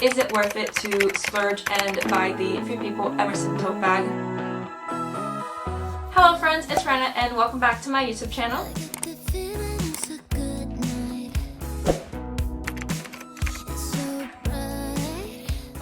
Is it worth it to splurge and buy the Free People Emerson tote bag? Hello friends, it's Marianna and welcome back to my YouTube channel.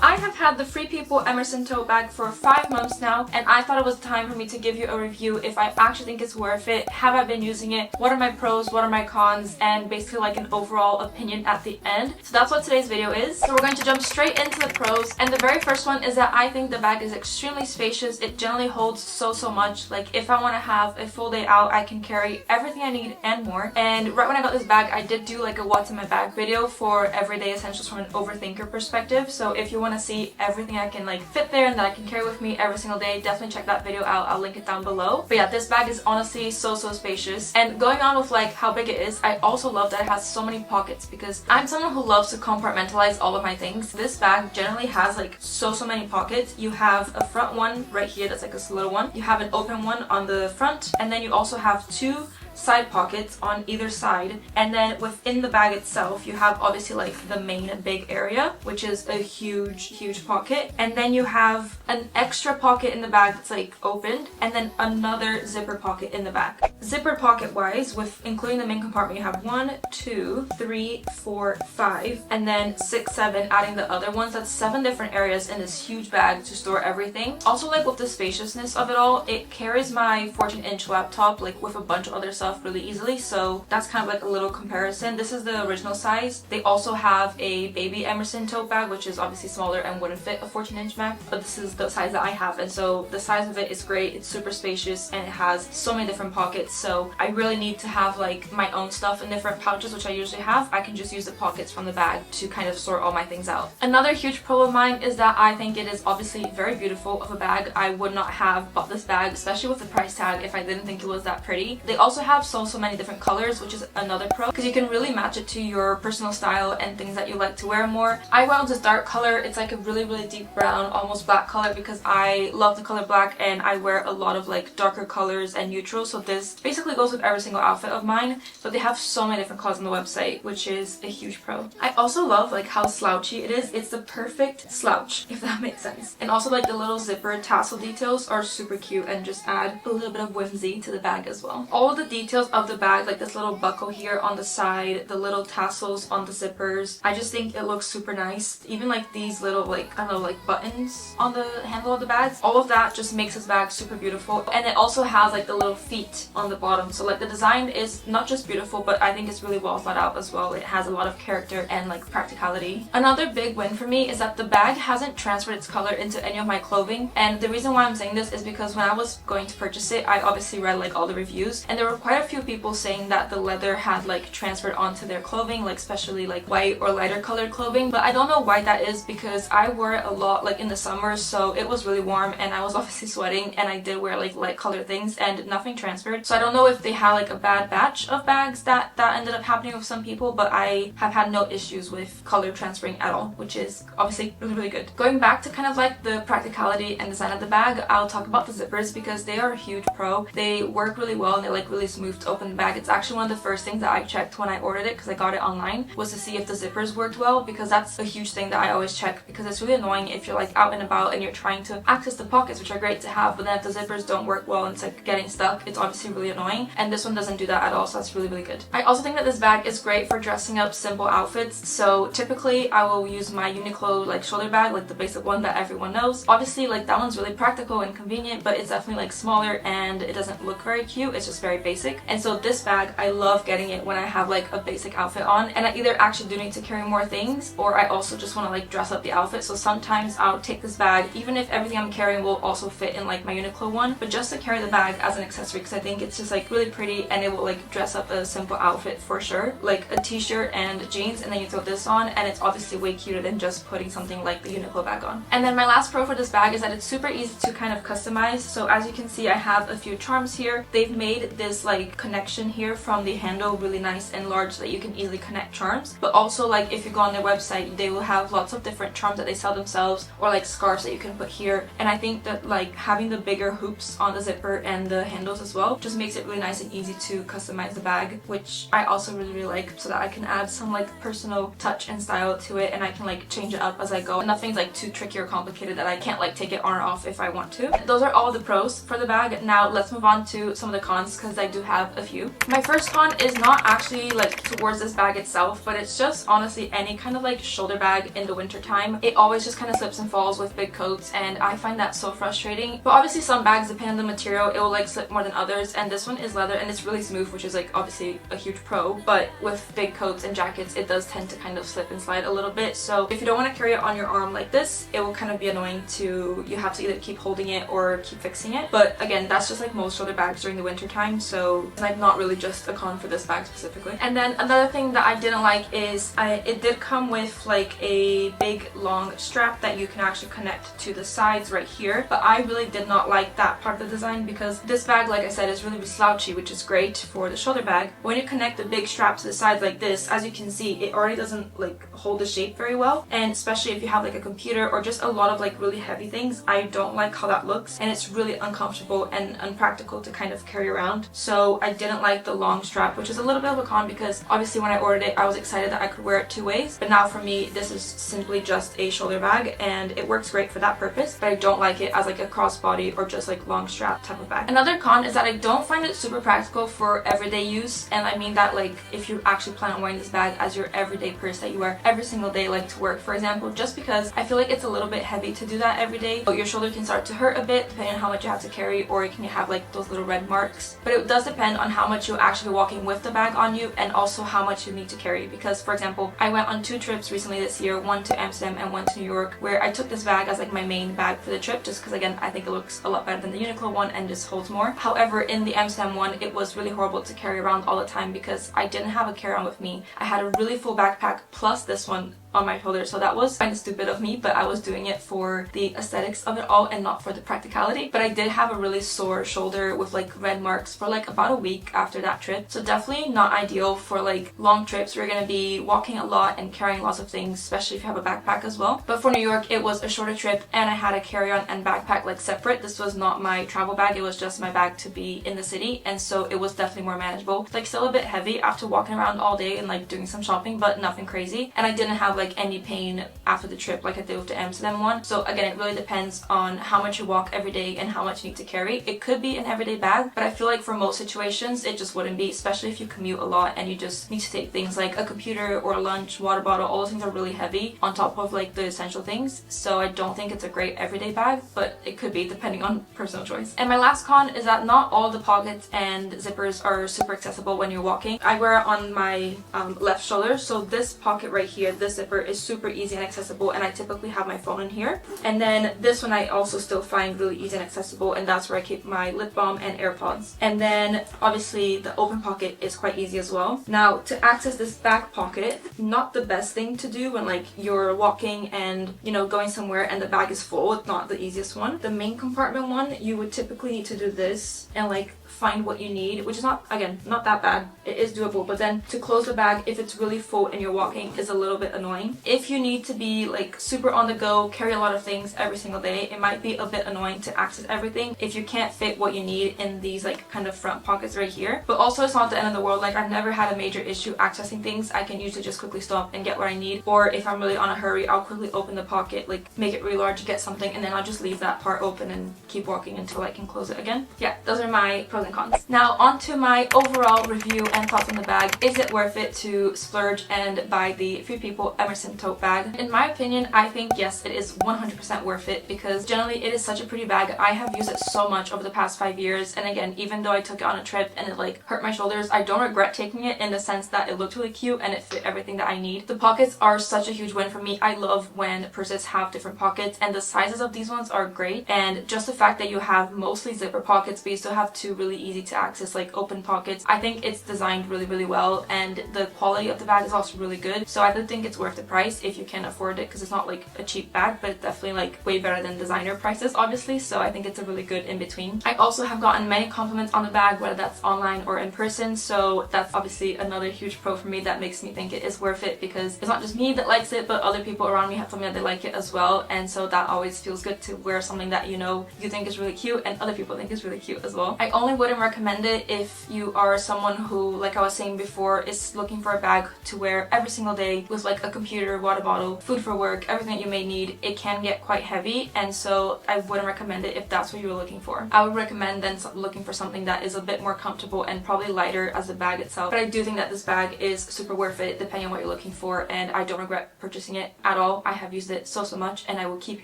I have had the Free People Emerson tote bag for 5 months now, and I thought it was time for me to give you a review if I actually think it's worth it, have I been using it, what are my pros, what are my cons, and basically like an overall opinion at the end. So that's what today's video is. So we're going to jump straight into the pros, and the very first one is that I think the bag is extremely spacious. It generally holds so much. Like if I want to have a full day out, I can carry everything I need and more. And right when I got this bag, I did do like a what's in my bag video for everyday essentials from an overthinker perspective. So if you want to see everything I can like fit there and that I can carry with me every single day, definitely check that video out. I'll link it down below. But yeah, this bag is honestly so spacious. And going on with like how big it is, I also love that it has so many pockets because I'm someone who loves to compartmentalize all of my things. This bag generally has like so many pockets. You have a front one right here that's like this little one. You have an open one on the front, and then you also have 2 side pockets on either side, and then within the bag itself you have obviously like the main big area, which is a huge pocket, and then you have an extra pocket in the bag that's like opened, and then another zipper pocket in the back. Zipper pocket wise, with including the main compartment, you have 1 2 3 4 5 and then 6 7, adding the other ones. That's 7 different areas in this huge bag to store everything. Also, like with the spaciousness of it all, it carries my 14-inch laptop like with a bunch of other stuff really easily, so that's kind of like a little comparison. This is the original size. They also have a baby Emerson tote bag, which is obviously smaller and wouldn't fit a 14-inch Mac, but this is the size that I have, and so the size of it is great. It's super spacious and it has so many different pockets, so I really need to have like my own stuff in different pouches, which I usually have. I can just use the pockets from the bag to kind of sort all my things out. Another huge pro of mine is that I think it is obviously very beautiful of a bag. I would not have bought this bag, especially with the price tag, if I didn't think it was that pretty. They also have so many different colors, which is another pro because you can really match it to your personal style and things that you like to wear more. I went with this dark color. It's like a really deep brown, almost black color, because I love the color black and I wear a lot of like darker colors and neutrals, so this basically goes with every single outfit of mine. But they have so many different colors on the website, which is a huge pro. I also love like how slouchy it is. It's the perfect slouch, if that makes sense. And also like the little zipper tassel details are super cute and just add a little bit of whimsy to the bag as well. All of the details of the bag, like this little buckle here on the side, the little tassels on the zippers, I just think it looks super nice. Even like these little like, I don't know, like buttons on the handle of the bag, all of that just makes this bag super beautiful. And it also has like the little feet on the bottom, so like the design is not just beautiful, but I think it's really well thought out as well. It has a lot of character and like practicality. Another big win for me is that the bag hasn't transferred its color into any of my clothing, and the reason why I'm saying this is because when I was going to purchase it, I obviously read like all the reviews, and there were quite a few people saying that the leather had like transferred onto their clothing, like especially like white or lighter colored clothing. But I don't know why that is, because I wore it a lot like in the summer, so it was really warm and I was obviously sweating, and I did wear like light colored things and nothing transferred. So I don't know if they had like a bad batch of bags that ended up happening with some people, but I have had no issues with color transferring at all, which is obviously really good. Going back to kind of like the practicality and design of the bag, I'll talk about the zippers because they are a huge pro. They work really well and they're like really smooth to open the bag. It's actually one of the first things that I checked when I ordered it, because I got it online, was to see if the zippers worked well, because that's a huge thing that I always check, because it's really annoying if you're like out and about and you're trying to access the pockets, which are great to have, but then if the zippers don't work well and it's like getting stuck, it's obviously really annoying, and this one doesn't do that at all, so that's really good. I also think that this bag is great for dressing up simple outfits. So typically I will use my Uniqlo like shoulder bag, like the basic one that everyone knows. Obviously like that one's really practical and convenient, but it's definitely like smaller and it doesn't look very cute. It's just very basic, and so this bag, I love getting it when I have like a basic outfit on and I either actually do need to carry more things, or I also just want to like dress up the outfit. So sometimes I'll take this bag even if everything I'm carrying will also fit in like my Uniqlo one, but just to carry the bag as an accessory, because I think it's just like really pretty and it will like dress up a simple outfit for sure, like a t-shirt and jeans, and then you throw this on and it's obviously way cuter than just putting something like the Uniqlo bag on. And then my last pro for this bag is that it's super easy to kind of customize. So as you can see, I have a few charms here. They've made this like like connection here from the handle really nice and large so that you can easily connect charms. But also like if you go on their website, they will have lots of different charms that they sell themselves, or like scarves that you can put here. And I think that like having the bigger hoops on the zipper and the handles as well just makes it really nice and easy to customize the bag, which I also really like, so that I can add some like personal touch and style to it, and I can like change it up as I go. And nothing's like too tricky or complicated that I can't like take it on or off if I want to. Those are all the pros for the bag. Now let's move on to some of the cons, because I do have a few. My first con is not actually like towards this bag itself, but it's just honestly any kind of like shoulder bag in the winter time. It always just kind of slips and falls with big coats, and I find that so frustrating. But obviously some bags, depending on the material, it will like slip more than others, and this one is leather and it's really smooth, which is like obviously a huge pro. But with big coats and jackets, it does tend to kind of slip and slide a little bit. So if you don't want to carry it on your arm like this, it will kind of be annoying to, you have to either keep holding it or keep fixing it. But again, that's just like most shoulder bags during the winter time, so it's like not really just a con for this bag specifically. And then another thing that I didn't like is it did come with like a big long strap that you can actually connect to the sides right here, but I really did not like that part of the design, because this bag, like I said, is really slouchy, which is great for the shoulder bag. When you connect the big strap to the sides like this, as you can see, it already doesn't like hold the shape very well, and especially if you have like a computer or just a lot of like really heavy things, I don't like how that looks, and it's really uncomfortable and unpractical to kind of carry around. So I didn't like the long strap, which is a little bit of a con, because obviously when I ordered it I was excited that I could wear it two ways, but now for me this is simply just a shoulder bag and it works great for that purpose, but I don't like it as like a crossbody or just like long strap type of bag. Another con is that I don't find it super practical for everyday use, and I mean that like if you actually plan on wearing this bag as your everyday purse that you wear every single day, like to work for example, just because I feel like it's a little bit heavy to do that every day. Your shoulder can start to hurt a bit depending on how much you have to carry, or you can have like those little red marks. But it does depend on how much you're actually walking with the bag on you, and also how much you need to carry. Because for example, I went on 2 trips recently this year, one to Amsterdam and one to New York, where I took this bag as like my main bag for the trip, just because again I think it looks a lot better than the Uniqlo one and just holds more. However, in the Amsterdam one, it was really horrible to carry around all the time because I didn't have a carry-on with me. I had a really full backpack plus this one on my shoulder, so that was kind of stupid of me, but I was doing it for the aesthetics of it all and not for the practicality. But I did have a really sore shoulder with like red marks for like about a week after that trip, so definitely not ideal for like long trips. We're gonna be walking a lot and carrying lots of things, especially if you have a backpack as well. But for New York, it was a shorter trip and I had a carry-on and backpack like separate. This was not my travel bag, it was just my bag to be in the city, and so it was definitely more manageable. Like still a bit heavy after walking around all day and like doing some shopping, but nothing crazy. And I didn't have like any pain after the trip like I did with the Amsterdam one. So again, it really depends on how much you walk every day and how much you need to carry. It could be an everyday bag, but I feel like for most situations it just wouldn't be, especially if you commute a lot and you just need to take things like a computer or a lunch, water bottle. All those things are really heavy on top of like the essential things, so I don't think it's a great everyday bag, but it could be depending on personal choice. And my last con is that not all the pockets and zippers are super accessible when you're walking. I wear it on my left shoulder, so this pocket right here, this zipper is super easy and accessible, and I typically have my phone in here. And then this one I also still find really easy and accessible, and that's where I keep my lip balm and AirPods. And then obviously the open pocket is quite easy as well. Now to access this back pocket, not the best thing to do when like you're walking and you know going somewhere and the bag is full. It's not the easiest one. The main compartment one, you would typically need to do this and like find what you need, which is not, again, not that bad. It is doable, but then to close the bag if it's really full and you're walking is a little bit annoying. If you need to be like super on the go, carry a lot of things every single day, it might be a bit annoying to access everything if you can't fit what you need in these like kind of front pockets right here. But also it's not the end of the world. Like I've never had a major issue accessing things. I can usually just quickly stop and get what I need, or if I'm really on a hurry, I'll quickly open the pocket, like make it really large to get something, and then I'll just leave that part open and keep walking until I can close it again. Yeah, those are my pros and cons. Now on to my overall review and thoughts on the bag. Is it worth it to splurge and buy the Free People Emerson tote bag? In my opinion, I think yes, it is 100% worth it, because generally it is such a pretty bag. I have used it so much over the past 5 years, and again, even though I took it on a trip and it like hurt my shoulders, I don't regret taking it in the sense that it looked really cute and it fit everything that I need. The pockets are such a huge win for me. I love when purses have different pockets, and the sizes of these ones are great. And just the fact that you have mostly zipper pockets but you still have 2 really easy to access like open pockets, I think it's designed really well, and the quality of the bag is also really good. So I do think it's worth worth the price if you can afford it, because it's not like a cheap bag, but it's definitely like way better than designer prices obviously, so I think it's a really good in between. I also have gotten many compliments on the bag, whether that's online or in person, so that's obviously another huge pro for me that makes me think it is worth it, because it's not just me that likes it, but other people around me have told me that they like it as well, and so that always feels good to wear something that you know you think is really cute and other people think is really cute as well. I only wouldn't recommend it if you are someone who, like I was saying before, is looking for a bag to wear every single day with like a computer, water bottle, food for work, everything that you may need. It can get quite heavy, and so I wouldn't recommend it if that's what you're looking for. I would recommend then looking for something that is a bit more comfortable and probably lighter as the bag itself. But I do think that this bag is super worth it depending on what you're looking for, and I don't regret purchasing it at all. I have used it so much and I will keep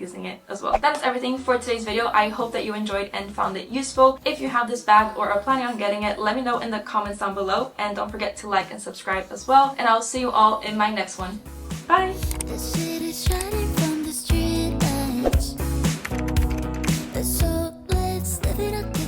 using it as well. That is everything for today's video. I hope that you enjoyed and found it useful. If you have this bag or are planning on getting it, let me know in the comments down below, and don't forget to like and subscribe as well, and I'll see you all in my next one. Bye! The city's shining from the street lights. So let's live it up.